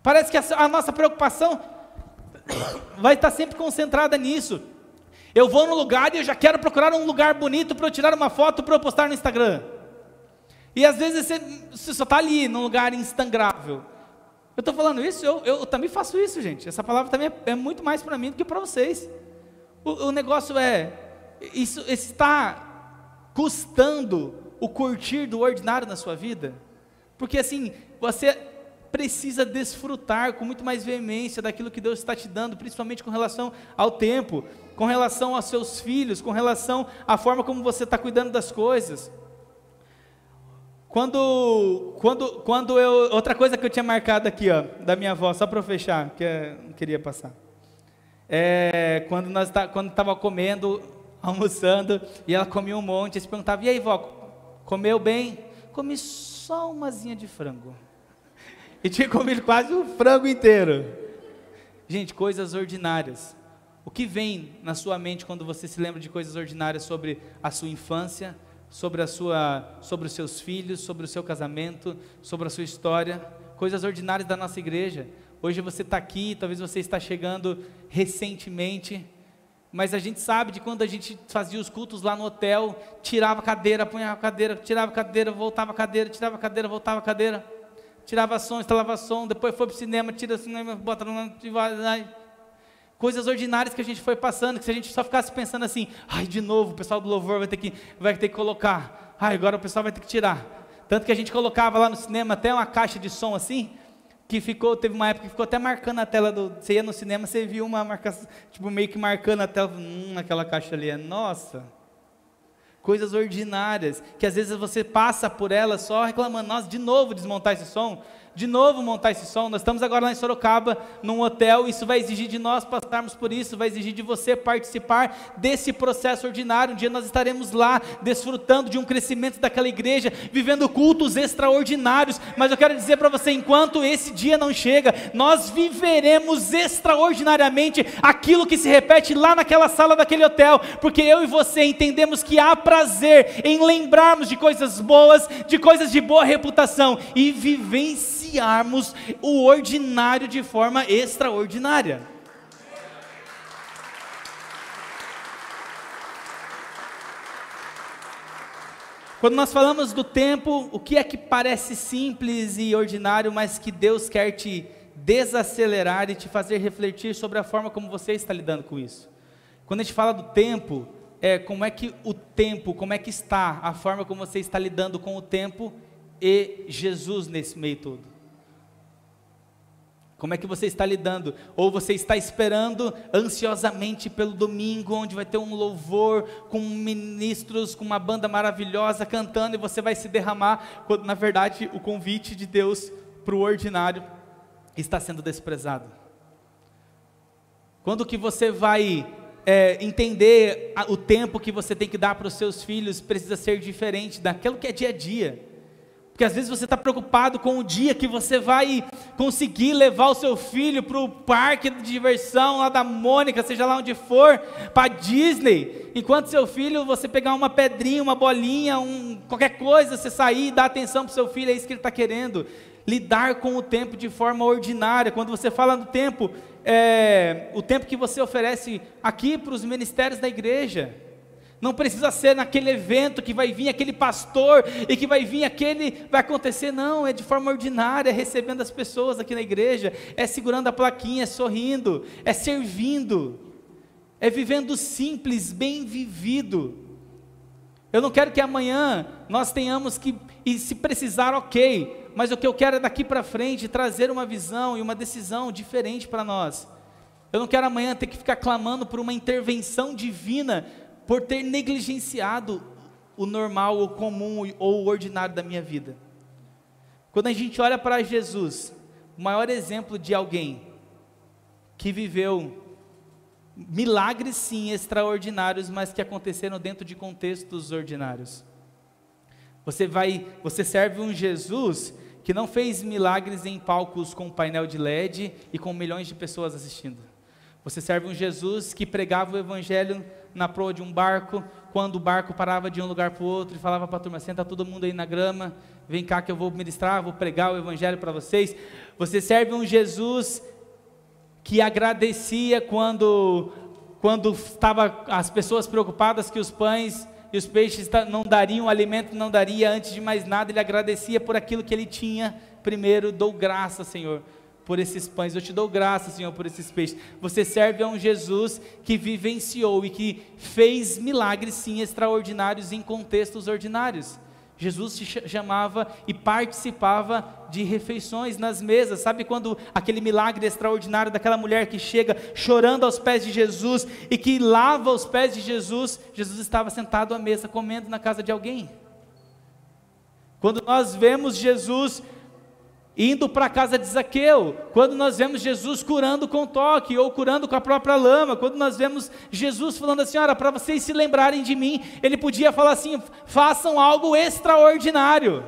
Speaker 1: Parece que a nossa preocupação vai estar sempre concentrada nisso. Eu vou no lugar e eu já quero procurar um lugar bonito para eu tirar uma foto para eu postar no Instagram. E às vezes você só está ali, num lugar instagrável. Eu estou falando isso, eu também faço isso, gente. Essa palavra também é muito mais para mim do que para vocês. O negócio é, isso está custando o curtir do ordinário na sua vida? Porque assim, você precisa desfrutar com muito mais veemência daquilo que Deus está te dando, principalmente com relação ao tempo, com relação aos seus filhos, com relação à forma como você está cuidando das coisas. Outra coisa que eu tinha marcado aqui, ó, da minha avó, só para eu fechar, que eu não queria passar. Quando estava comendo, almoçando, e ela comia um monte, e se perguntava, e aí vó, comeu bem? Comi só uma asinha de frango. E tinha comido quase o frango inteiro. Gente, coisas ordinárias. O que vem na sua mente quando você se lembra de coisas ordinárias sobre a sua infância, sobre os seus filhos, sobre o seu casamento, sobre a sua história? Coisas ordinárias da nossa igreja. Hoje você está aqui, talvez você está chegando recentemente, mas a gente sabe de quando a gente fazia os cultos lá no hotel, tirava a cadeira, punha a cadeira, tirava a cadeira, voltava a cadeira, tirava a cadeira, voltava a cadeira, tirava som, instalava som, depois foi para o cinema, tira o cinema, bota no... Coisas ordinárias que a gente foi passando, que se a gente só ficasse pensando assim, ai, de novo, o pessoal do louvor vai ter que colocar, ai, agora o pessoal vai ter que tirar. Tanto que a gente colocava lá no cinema até uma caixa de som assim, que teve uma época que ficou até marcando a tela você ia no cinema, você viu uma marcação, tipo, meio que marcando a tela, aquela caixa ali, nossa, coisas ordinárias, que às vezes você passa por elas só reclamando, nossa, de novo desmontar esse som, de novo montar esse som. Nós estamos agora lá em Sorocaba, num hotel, isso vai exigir de nós passarmos por isso, vai exigir de você participar desse processo ordinário. Um dia nós estaremos lá, desfrutando de um crescimento daquela igreja, vivendo cultos extraordinários, mas eu quero dizer para você, enquanto esse dia não chega, nós viveremos extraordinariamente aquilo que se repete lá naquela sala daquele hotel, porque eu e você entendemos que há prazer em lembrarmos de coisas boas, de coisas de boa reputação, e vivenciarmos o ordinário de forma extraordinária. Quando nós falamos do tempo, o que é que parece simples e ordinário, mas que Deus quer te desacelerar e te fazer refletir sobre a forma como você está lidando com isso? Quando a gente fala do tempo, como é que está a forma como você está lidando com o tempo e Jesus nesse meio todo? Como é que você está lidando? Ou você está esperando ansiosamente pelo domingo, onde vai ter um louvor, com ministros, com uma banda maravilhosa cantando, e você vai se derramar, quando na verdade o convite de Deus para o ordinário está sendo desprezado? Quando que você vai entender o tempo que você tem que dar para os seus filhos precisa ser diferente daquilo que é dia a dia? Porque às vezes você está preocupado com o dia que você vai conseguir levar o seu filho para o parque de diversão lá da Mônica, seja lá onde for, para Disney, enquanto seu filho, você pegar uma pedrinha, uma bolinha, qualquer coisa, você sair e dar atenção para o seu filho, é isso que ele está querendo. Lidar com o tempo de forma ordinária. Quando você fala do tempo, o tempo que você oferece aqui para os ministérios da igreja, não precisa ser naquele evento que vai vir aquele pastor e que vai acontecer, não, é de forma ordinária, recebendo as pessoas aqui na igreja, é segurando a plaquinha, é sorrindo, é servindo, é vivendo simples, bem vivido. Eu não quero que amanhã nós tenhamos que, e se precisar, ok, mas o que eu quero é daqui para frente trazer uma visão e uma decisão diferente para nós. Eu não quero amanhã ter que ficar clamando por uma intervenção divina, por ter negligenciado o normal, o comum ou o ordinário da minha vida. Quando a gente olha para Jesus, o maior exemplo de alguém que viveu milagres sim extraordinários, mas que aconteceram dentro de contextos ordinários. Você serve um Jesus que não fez milagres em palcos com painel de LED e com milhões de pessoas assistindo. Você serve um Jesus que pregava o evangelho na proa de um barco, quando o barco parava de um lugar para o outro e falava para a turma: senta todo mundo aí na grama, vem cá que eu vou ministrar, vou pregar o evangelho para vocês. Você serve um Jesus que agradecia quando estava as pessoas preocupadas que os pães e os peixes não dariam, o alimento não daria. Antes de mais nada, ele agradecia por aquilo que ele tinha. Primeiro, dou graça, Senhor, por esses pães, eu te dou graça, Senhor, por esses peixes. Você serve a um Jesus que vivenciou e que fez milagres, sim, extraordinários em contextos ordinários. Jesus se chamava e participava de refeições nas mesas. Sabe quando aquele milagre extraordinário daquela mulher que chega chorando aos pés de Jesus e que lava os pés de Jesus? Jesus estava sentado à mesa comendo na casa de alguém. Quando nós vemos Jesus indo para a casa de Zaqueu, quando nós vemos Jesus curando com toque, ou curando com a própria lama, quando nós vemos Jesus falando assim: olha, para vocês se lembrarem de mim, ele podia falar assim: façam algo extraordinário,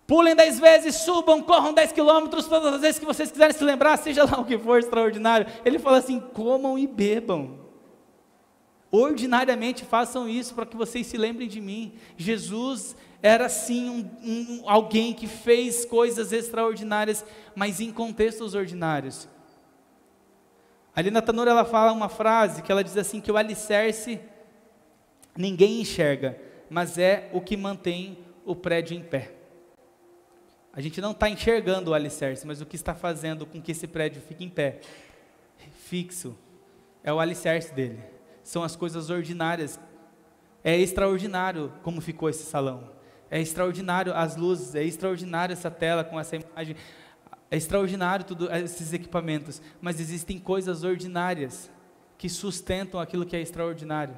Speaker 1: pulem 10 vezes, subam, corram 10 quilômetros, todas as vezes que vocês quiserem se lembrar, seja lá o que for extraordinário. Ele fala assim: comam e bebam, ordinariamente façam isso para que vocês se lembrem de mim. Jesus era sim alguém que fez coisas extraordinárias, mas em contextos ordinários. Ali na Tanura ela fala uma frase que ela diz assim, que o alicerce ninguém enxerga, mas é o que mantém o prédio em pé. A gente não está enxergando o alicerce, mas o que está fazendo com que esse prédio fique em pé, fixo, é o alicerce dele. São as coisas ordinárias. É extraordinário como ficou esse salão. É extraordinário as luzes, é extraordinário essa tela com essa imagem, é extraordinário todos esses equipamentos, mas existem coisas ordinárias que sustentam aquilo que é extraordinário.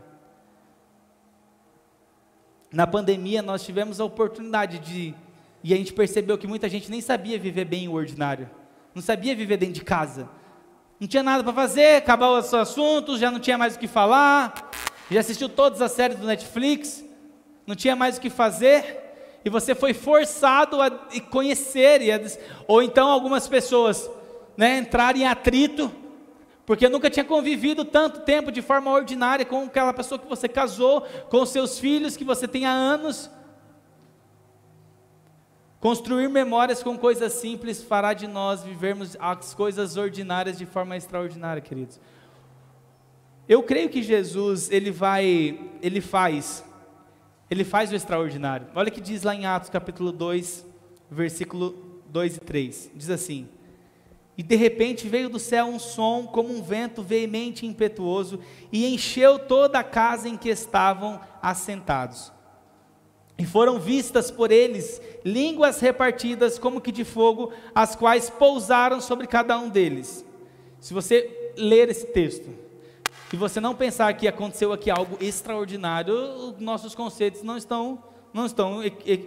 Speaker 1: Na pandemia nós tivemos a oportunidade e a gente percebeu que muita gente nem sabia viver bem o ordinário, não sabia viver dentro de casa, não tinha nada para fazer, acabou os assuntos, já não tinha mais o que falar, já assistiu todas as séries do Netflix, não tinha mais o que fazer, e você foi forçado a conhecer, ou então algumas pessoas, entrarem em atrito, porque nunca tinha convivido tanto tempo de forma ordinária com aquela pessoa que você casou, com os seus filhos que você tem há anos. Construir memórias com coisas simples fará de nós vivermos as coisas ordinárias de forma extraordinária, queridos. Eu creio que Jesus, ele faz o extraordinário. Olha o que diz lá em Atos capítulo 2, versículo 2 e 3, diz assim: e de repente veio do céu um som como um vento veemente e impetuoso, e encheu toda a casa em que estavam assentados. E foram vistas por eles línguas repartidas como que de fogo, as quais pousaram sobre cada um deles. Se você ler esse texto, e você não pensar que aconteceu aqui algo extraordinário, nossos conceitos não estão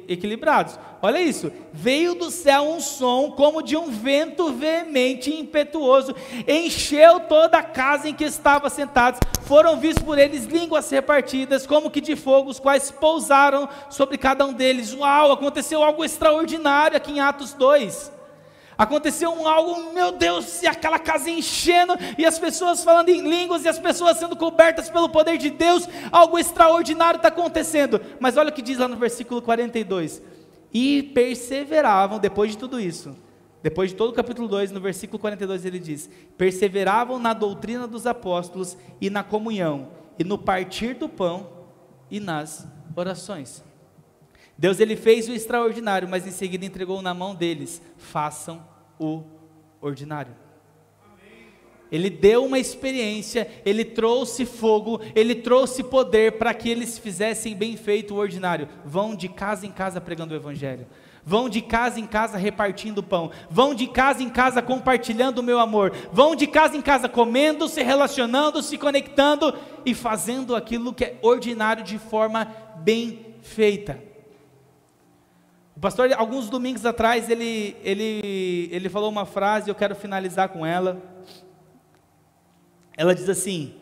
Speaker 1: equilibrados. Olha isso: veio do céu um som como de um vento veemente e impetuoso, encheu toda a casa em que estavam sentados, foram vistos por eles línguas repartidas como que de fogo, os quais pousaram sobre cada um deles. Uau, aconteceu algo extraordinário aqui em Atos 2. Aconteceu algo, meu Deus, e aquela casa enchendo, e as pessoas falando em línguas, e as pessoas sendo cobertas pelo poder de Deus. Algo extraordinário está acontecendo. Mas olha o que diz lá no versículo 42: e perseveravam, depois de tudo isso, depois de todo o capítulo 2, no versículo 42 ele diz: perseveravam na doutrina dos apóstolos, e na comunhão, e no partir do pão, e nas orações. Deus, ele fez o extraordinário, mas em seguida entregou na mão deles: façam o ordinário. Ele deu uma experiência, ele trouxe fogo, ele trouxe poder para que eles fizessem bem feito o ordinário. Vão de casa em casa pregando o evangelho, vão de casa em casa repartindo pão, vão de casa em casa compartilhando o meu amor, vão de casa em casa comendo, se relacionando, se conectando e fazendo aquilo que é ordinário de forma bem feita. O pastor, alguns domingos atrás, ele falou uma frase, eu quero finalizar com ela. Ela diz assim: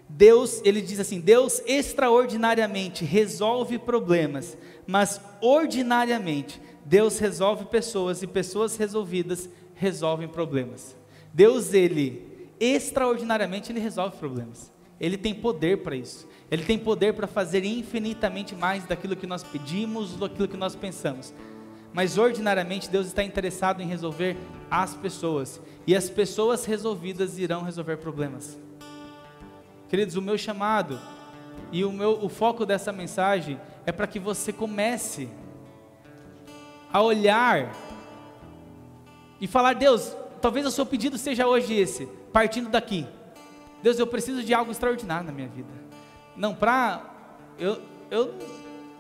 Speaker 1: Deus, ele diz assim, Deus extraordinariamente resolve problemas, mas ordinariamente Deus resolve pessoas, e pessoas resolvidas resolvem problemas. Deus, ele extraordinariamente, ele resolve problemas. Ele tem poder para isso. Ele tem poder para fazer infinitamente mais daquilo que nós pedimos, daquilo que nós pensamos. Mas ordinariamente Deus está interessado em resolver as pessoas, e as pessoas resolvidas irão resolver problemas. Queridos, o meu chamado e o foco dessa mensagem é para que você comece a olhar e falar: Deus, talvez o seu pedido seja hoje esse, partindo daqui. Deus, eu preciso de algo extraordinário na minha vida. Não,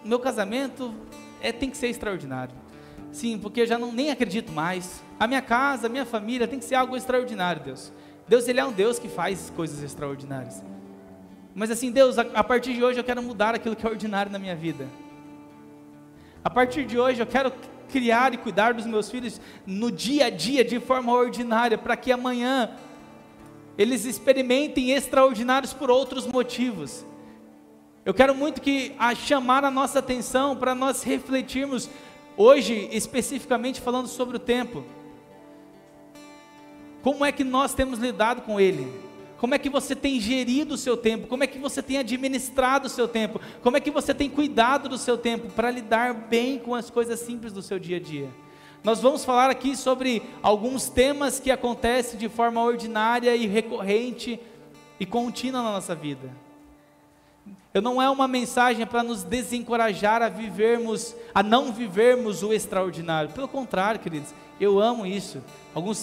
Speaker 1: meu casamento tem que ser extraordinário. Sim, porque eu já nem acredito mais. A minha casa, a minha família tem que ser algo extraordinário, Deus. Deus, ele é um Deus que faz coisas extraordinárias. Mas assim, Deus, a partir de hoje eu quero mudar aquilo que é ordinário na minha vida. A partir de hoje eu quero criar e cuidar dos meus filhos no dia a dia de forma ordinária, para que amanhã eles experimentem extraordinários por outros motivos. Eu quero muito chamar a nossa atenção para nós refletirmos hoje, especificamente falando sobre o tempo. Como é que nós temos lidado com ele? Como é que você tem gerido o seu tempo? Como é que você tem administrado o seu tempo? Como é que você tem cuidado do seu tempo para lidar bem com as coisas simples do seu dia a dia? Nós vamos falar aqui sobre alguns temas que acontecem de forma ordinária e recorrente e contínua na nossa vida. Não é uma mensagem para nos desencorajar a não vivermos o extraordinário. Pelo contrário, queridos, eu amo isso.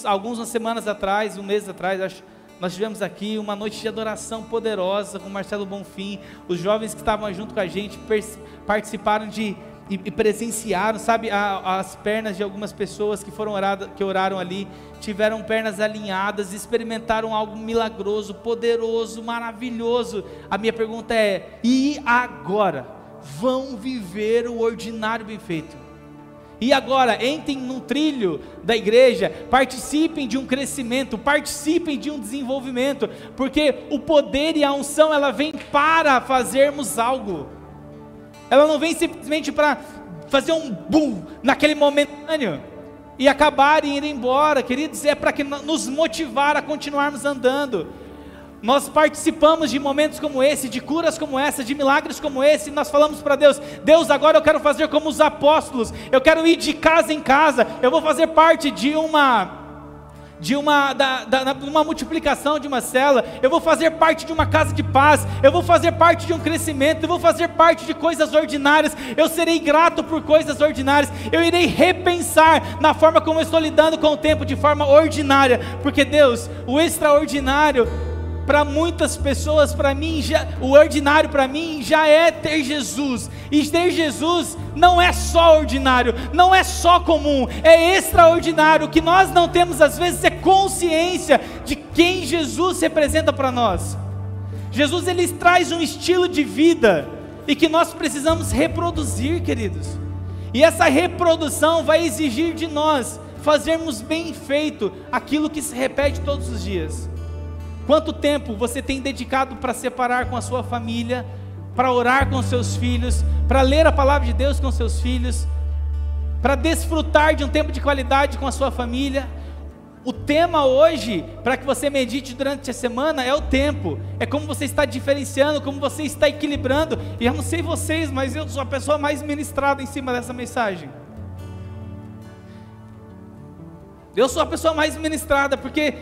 Speaker 1: Algumas semanas atrás, um mês atrás, acho, nós tivemos aqui uma noite de adoração poderosa com Marcelo Bonfim. Os jovens que estavam junto com a gente participaram e presenciaram, sabe, as pernas de algumas pessoas que oraram ali, tiveram pernas alinhadas, experimentaram algo milagroso, poderoso, maravilhoso. A minha pergunta é: e agora? Vão viver o ordinário bem feito? E agora, entrem num trilho da igreja, participem de um crescimento, participem de um desenvolvimento, porque o poder e a unção, ela vem para fazermos algo. Ela não vem simplesmente para fazer um boom naquele momentâneo e acabar e ir embora, queridos. É para nos motivar a continuarmos andando. Nós participamos de momentos como esse, de curas como essa, de milagres como esse, e nós falamos para Deus: Deus, agora eu quero fazer como os apóstolos, eu quero ir de casa em casa, eu vou fazer parte de uma multiplicação de uma célula, eu vou fazer parte de uma casa de paz, eu vou fazer parte de um crescimento, eu vou fazer parte de coisas ordinárias, eu serei grato por coisas ordinárias, eu irei repensar na forma como eu estou lidando com o tempo de forma ordinária, porque Deus, o extraordinário para muitas pessoas, para mim, o ordinário para mim já é ter Jesus, e ter Jesus não é só ordinário, não é só comum, é extraordinário. O que nós não temos às vezes é consciência de quem Jesus representa para nós. Jesus, ele traz um estilo de vida, e que nós precisamos reproduzir, queridos, e essa reprodução vai exigir de nós fazermos bem feito aquilo que se repete todos os dias. Quanto tempo você tem dedicado para separar com a sua família, para orar com seus filhos, para ler a palavra de Deus com seus filhos, para desfrutar de um tempo de qualidade com a sua família? O tema hoje, para que você medite durante a semana, é o tempo. É como você está diferenciando, como você está equilibrando. E eu não sei vocês, mas eu sou a pessoa mais ministrada em cima dessa mensagem. Eu sou a pessoa mais ministrada, porque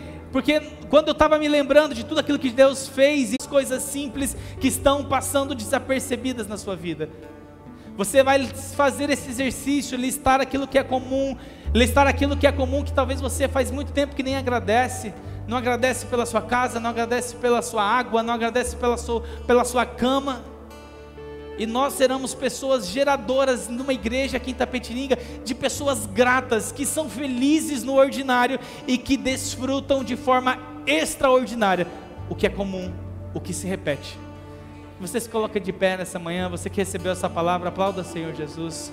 Speaker 1: quando eu estava me lembrando de tudo aquilo que Deus fez, e as coisas simples que estão passando desapercebidas na sua vida, você vai fazer esse exercício, listar aquilo que é comum, que talvez você faz muito tempo que nem agradece. Não agradece pela sua casa, não agradece pela sua água, não agradece pela sua cama. E nós seremos pessoas geradoras numa igreja aqui em Itapetininga, de pessoas gratas, que são felizes no ordinário e que desfrutam de forma extraordinária o que é comum, o que se repete. Você se coloca de pé nessa manhã, você que recebeu essa palavra, aplauda o Senhor Jesus.